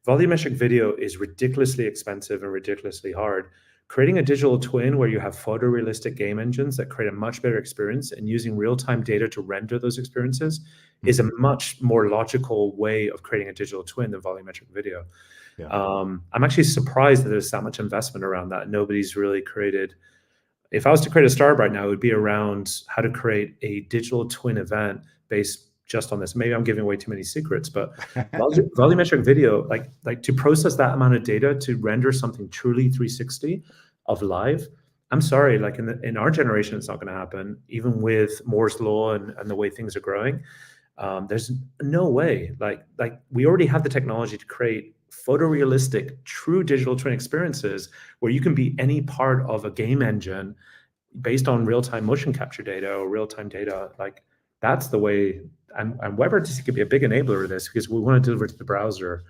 Volumetric video is ridiculously expensive and ridiculously hard. Creating a digital twin where you have photorealistic game engines that create a much better experience and using real-time data to render those experiences is a much more logical way of creating a digital twin than volumetric video. Yeah. I'm actually surprised that there's that much investment around that. Nobody's really created. If I was to create a startup right now, it would be around how to create a digital twin event based just on this. Maybe I'm giving away too many secrets, but volumetric video, like to process that amount of data to render something truly 360 of live, I'm sorry, like in our generation, it's not going to happen. Even with Moore's law and the way things are growing, there's no way. Like we already have the technology to create photorealistic, true digital twin experiences where you can be any part of a game engine based on real-time motion capture data or real-time data. Like that's the way, and WebRTC could be a big enabler of this because we want to deliver to the browser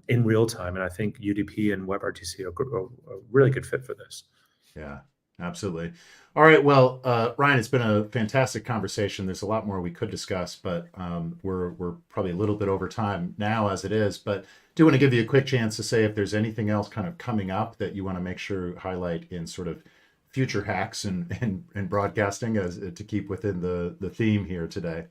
in real time. And I think UDP and WebRTC are a really good fit for this. Yeah, absolutely. All right. Well, Ryan, it's been a fantastic conversation. There's a lot more we could discuss, but we're probably a little bit over time now as it is. But do want to give you a quick chance to say if there's anything else kind of coming up that you want to make sure highlight in sort of future hacks and broadcasting as to keep within the theme here today.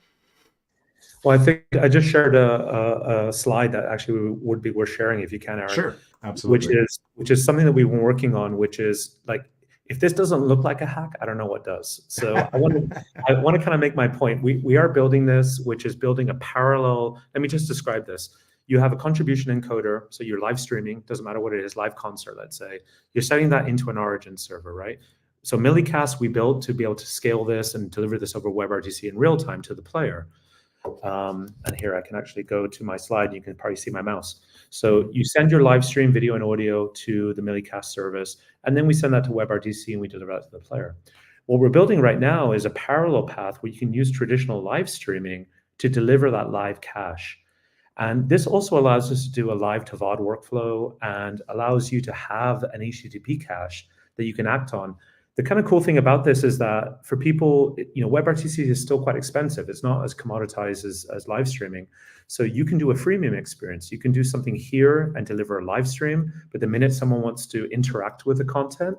Well, I think I just shared a slide that actually would be worth sharing if you can, Aaron. Sure, absolutely. Which is something that we've been working on, which is like, if this doesn't look like a hack, I don't know what does. So I want to kind of make my point. We are building this, which is building a parallel. Let me just describe this. You have a contribution encoder, so you're live streaming, doesn't matter what it is, live concert, let's say. You're setting that into an origin server, right? So Millicast we built to be able to scale this and deliver this over WebRTC in real time to the player. And here I can actually go to my slide and you can probably see my mouse. So you send your live stream video and audio to the Millicast service, and then we send that to WebRTC and we deliver that to the player. What we're building right now is a parallel path where you can use traditional live streaming to deliver that live cache. And this also allows us to do a live to VOD workflow and allows you to have an HTTP cache that you can act on. The kind of cool thing about this is that for people, WebRTC is still quite expensive. It's not as commoditized as live streaming. So you can do a freemium experience. You can do something here and deliver a live stream, but the minute someone wants to interact with the content,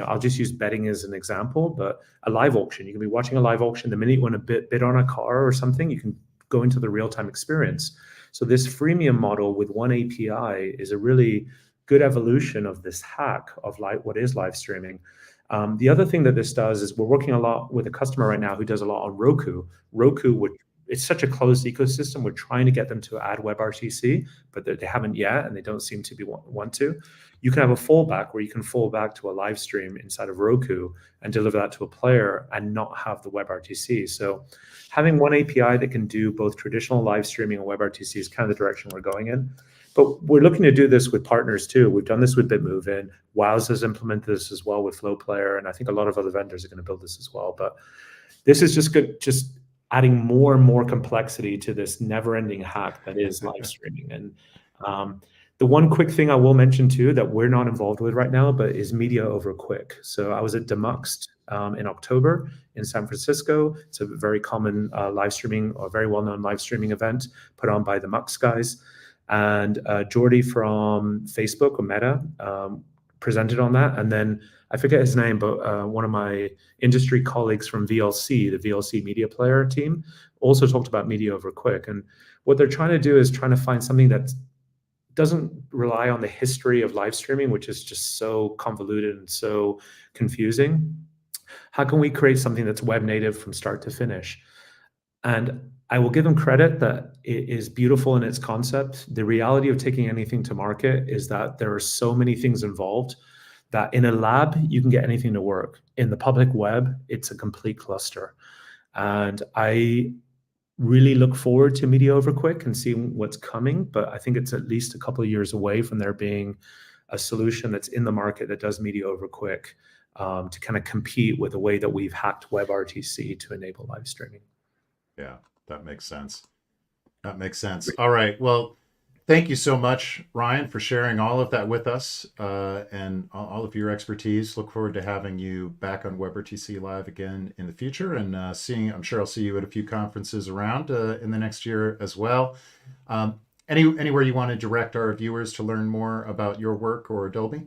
I'll just use betting as an example, but a live auction, you can be watching a live auction. The minute you want to bid on a car or something, you can go into the real-time experience. So this freemium model with one API is a really good evolution of this hack of what is live streaming. The other thing that this does is we're working a lot with a customer right now who does a lot on Roku. It's such a closed ecosystem. We're trying to get them to add WebRTC, but they haven't yet, and they don't seem to want to. You can have a fallback where you can fall back to a live stream inside of Roku and deliver that to a player and not have the WebRTC. So having one API that can do both traditional live streaming and WebRTC is kind of the direction we're going in. But we're looking to do this with partners too. We've done this with BitMoveIn. Wows has implemented this as well with FlowPlayer, and I think a lot of other vendors are going to build this as well. But this is just good, just adding more and more complexity to this never-ending hack that is live streaming. And the one quick thing I will mention too that we're not involved with right now, but is media over quick. So I was at Demuxed in October in San Francisco. It's a very common live streaming or very well-known live streaming event put on by the Mux guys. And Jordi from Facebook or Meta presented on that. And then I forget his name, but one of my industry colleagues from VLC, the VLC media player team, also talked about media over quick. And what they're trying to do is trying to find something that doesn't rely on the history of live streaming, which is just so convoluted and so confusing. How can we create something that's web native from start to finish? And I will give them credit that it is beautiful in its concept. The reality of taking anything to market is that there are so many things involved that in a lab, you can get anything to work. In the public web, it's a complete cluster. And I really look forward to media over quick and seeing what's coming, but I think it's at least a couple of years away from there being a solution that's in the market that does media over quick to kind of compete with the way that we've hacked WebRTC to enable live streaming. Yeah, that makes sense. That makes sense. All right. Well, thank you so much, Ryan, for sharing all of that with us and all of your expertise. Look forward to having you back on WebRTC Live again in the future and I'm sure I'll see you at a few conferences around in the next year as well. Anywhere you want to direct our viewers to learn more about your work or Dolby?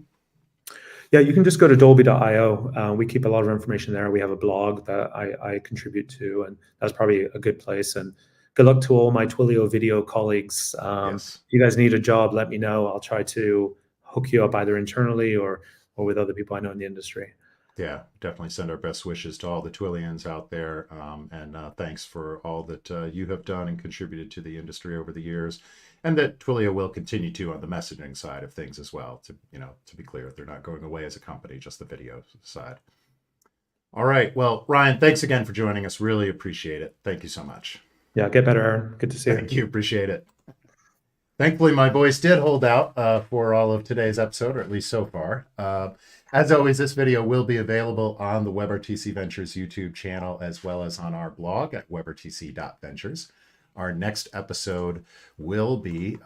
Yeah, you can just go to dolby.io. We keep a lot of information there. We have a blog that I contribute to, and that's probably a good place. And good luck to all my Twilio video colleagues. Yes. If you guys need a job, let me know. I'll try to hook you up either internally or with other people I know in the industry. Yeah, definitely send our best wishes to all the Twilians out there. And thanks for all that you have done and contributed to the industry over the years. And that Twilio will continue to on the messaging side of things as well. To be clear, they're not going away as a company, just the video side. All right. Well, Ryan, thanks again for joining us. Really appreciate it. Thank you so much. Yeah, get better, Aaron. Good to see you. Thank you. Appreciate it. Thankfully, my voice did hold out for all of today's episode, or at least so far. As always, this video will be available on the WebRTC.Ventures YouTube channel, as well as on our blog at WebRTC.Ventures. Our next episode will be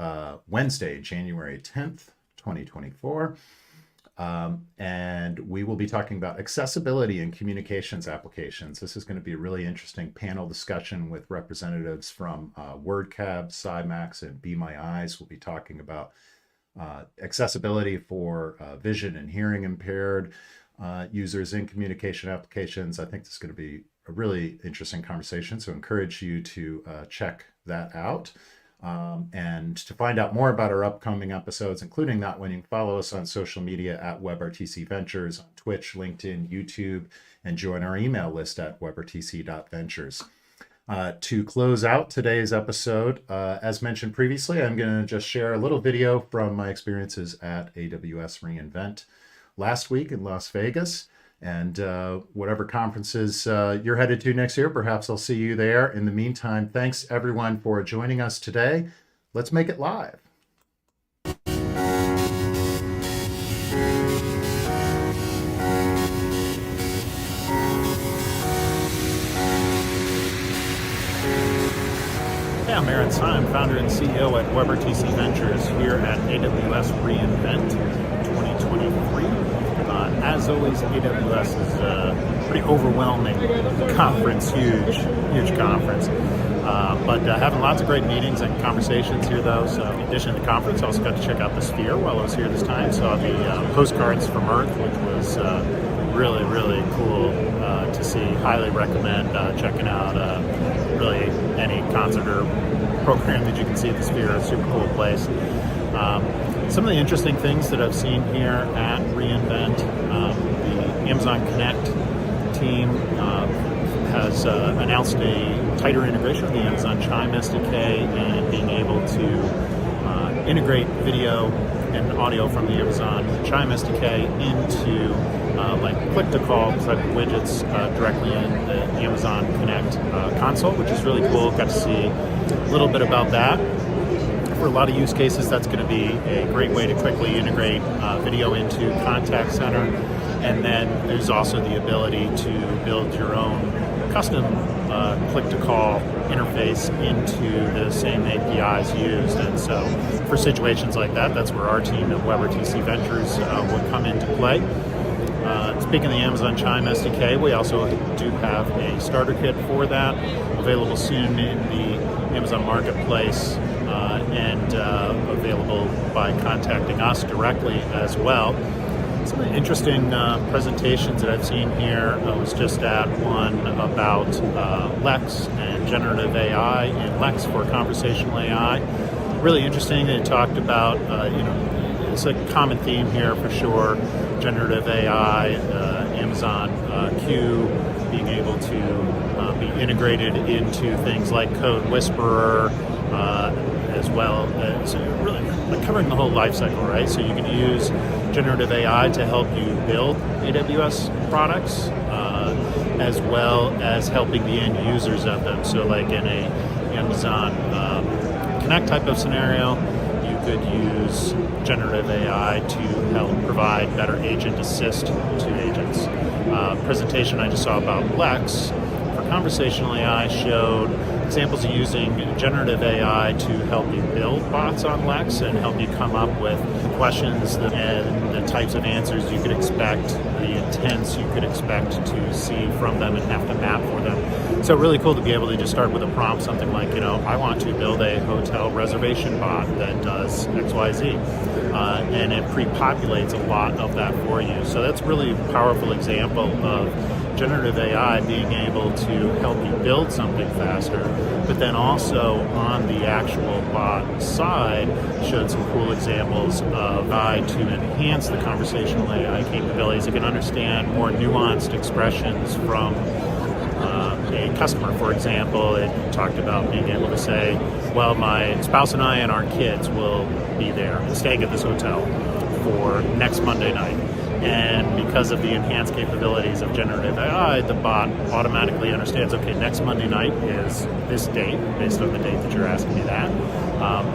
Wednesday, January 10th, 2024. And we will be talking about accessibility in communications applications. This is going to be a really interesting panel discussion with representatives from WordCab, SciMax, and Be My Eyes. We'll be talking about accessibility for vision and hearing impaired users in communication applications. I think this is going to be a really interesting conversation, so I encourage you to check that out. And to find out more about our upcoming episodes, including that one, you can follow us on social media at WebRTC.Ventures, on Twitch, LinkedIn, YouTube, and join our email list at WebRTC.Ventures. To close out today's episode, as mentioned previously, I'm going to just share a little video from my experiences at AWS reInvent last week in Las Vegas. And whatever conferences you're headed to next year, perhaps I'll see you there. In the meantime, thanks everyone for joining us today. Let's make it live. Hey, I'm Aaron Syme, founder and CEO at WebRTC.Ventures here at AWS reInvent 2023. As always, AWS is a pretty overwhelming conference, huge conference. But having lots of great meetings and conversations here, though. So in addition to the conference, I also got to check out the Sphere while I was here this time. Saw the postcards from Earth, which was really, really cool to see. Highly recommend checking out really any concert or program that you can see at the Sphere. It's a super cool place. Some of the interesting things that I've seen here at reInvent, the Amazon Connect team has announced a tighter integration with the Amazon Chime SDK and being able to integrate video and audio from the Amazon Chime SDK into like click-to-call type of widgets directly in the Amazon Connect console, which is really cool. Got to see a little bit about that. For a lot of use cases, that's going to be a great way to quickly integrate video into Contact Center. And then there's also the ability to build your own custom click-to-call interface into the same APIs used. And so for situations like that, that's where our team at WebRTC.Ventures would come into play. Speaking of the Amazon Chime SDK, we also do have a starter kit for that, available soon in the Amazon Marketplace and available by contacting us directly as well. Some of the interesting presentations that I've seen here, I was just at one about Lex and generative AI in Lex for conversational AI. Really interesting. They talked about, it's a common theme here for sure, generative AI, Amazon Q being able to be integrated into things like Code Whisperer, as well as really covering the whole life cycle, right? So you can use generative AI to help you build AWS products, as well as helping the end users of them. So like in a Amazon Connect type of scenario, you could use generative AI to help provide better agent assist to agents. Presentation I just saw about Lex for conversational AI showed examples of using generative AI to help you build bots on Lex and help you come up with questions and the types of answers you could expect, the intents you could expect to see from them and have to map for them. So really cool to be able to just start with a prompt, something like, I want to build a hotel reservation bot that does XYZ. And it pre-populates a lot of that for you. So that's really a powerful example of generative AI being able to help you build something faster, but then also on the actual bot side showed some cool examples of AI to enhance the conversational AI capabilities. It can understand more nuanced expressions from a customer. For example, it talked about being able to say, well, my spouse and I and our kids will be there staying at this hotel for next Monday night. And because of the enhanced capabilities of generative AI, the bot automatically understands, okay, next Monday night is this date, based on the date that you're asking me that.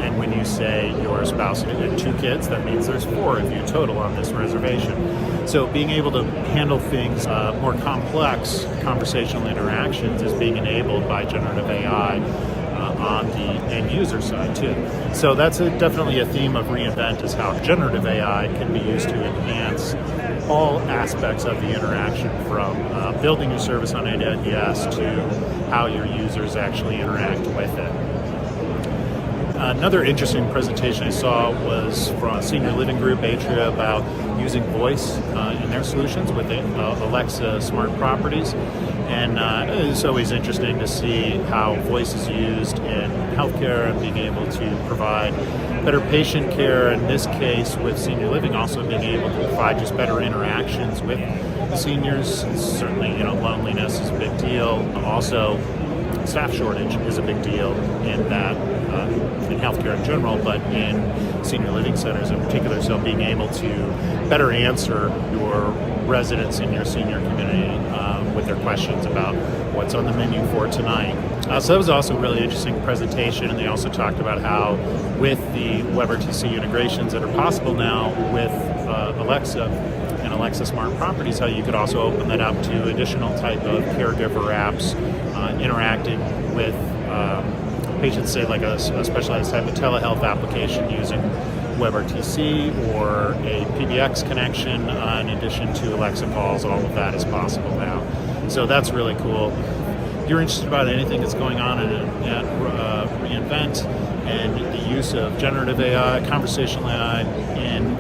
And when you say your spouse and 2 kids, that means there's 4 of you total on this reservation. So being able to handle things, more complex conversational interactions is being enabled by generative AI on the end user side too. So that's definitely a theme of reInvent, is how generative AI can be used to enhance all aspects of the interaction, from building your service on AWS to how your users actually interact with it. Another interesting presentation I saw was from a senior living group, Atria, about using voice in their solutions with Alexa smart properties. And it's always interesting to see how voice is used in healthcare and being able to provide better patient care. In this case, with senior living, also being able to provide just better interactions with the seniors. Certainly, loneliness is a big deal. Also, staff shortage is a big deal in that, in healthcare in general, but in senior living centers in particular. So being able to better answer your residents in your senior community with their questions about what's on the menu for tonight. So that was also a really interesting presentation, and they also talked about how with the WebRTC integrations that are possible now with Alexa and Alexa Smart Properties, how you could also open that up to additional type of caregiver apps interacting with patients, say like a specialized type of telehealth application using WebRTC or a PBX connection in addition to Alexa calls. All of that is possible now. So that's really cool. you're interested about anything that's going on at reInvent and the use of generative AI, conversational AI in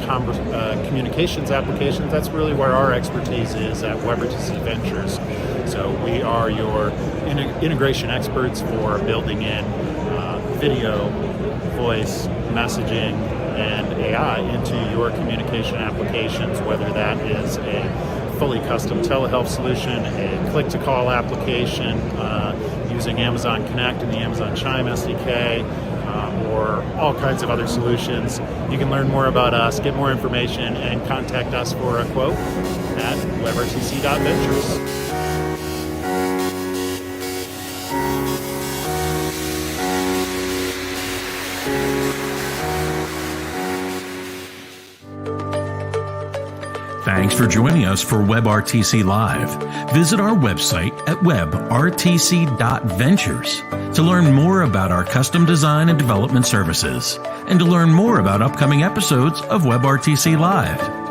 communications applications, that's really where our expertise is at WebRTC.Ventures. So we are your integration experts for building in video, voice, messaging, and AI into your communication applications, whether that is a fully custom telehealth solution, a click-to-call application using Amazon Connect and the Amazon Chime SDK, or all kinds of other solutions. You can learn more about us, get more information, and contact us for a quote at WebRTC.Ventures. Thanks for joining us for WebRTC Live. Visit our website at WebRTC.Ventures to learn more about our custom design and development services and to learn more about upcoming episodes of WebRTC Live.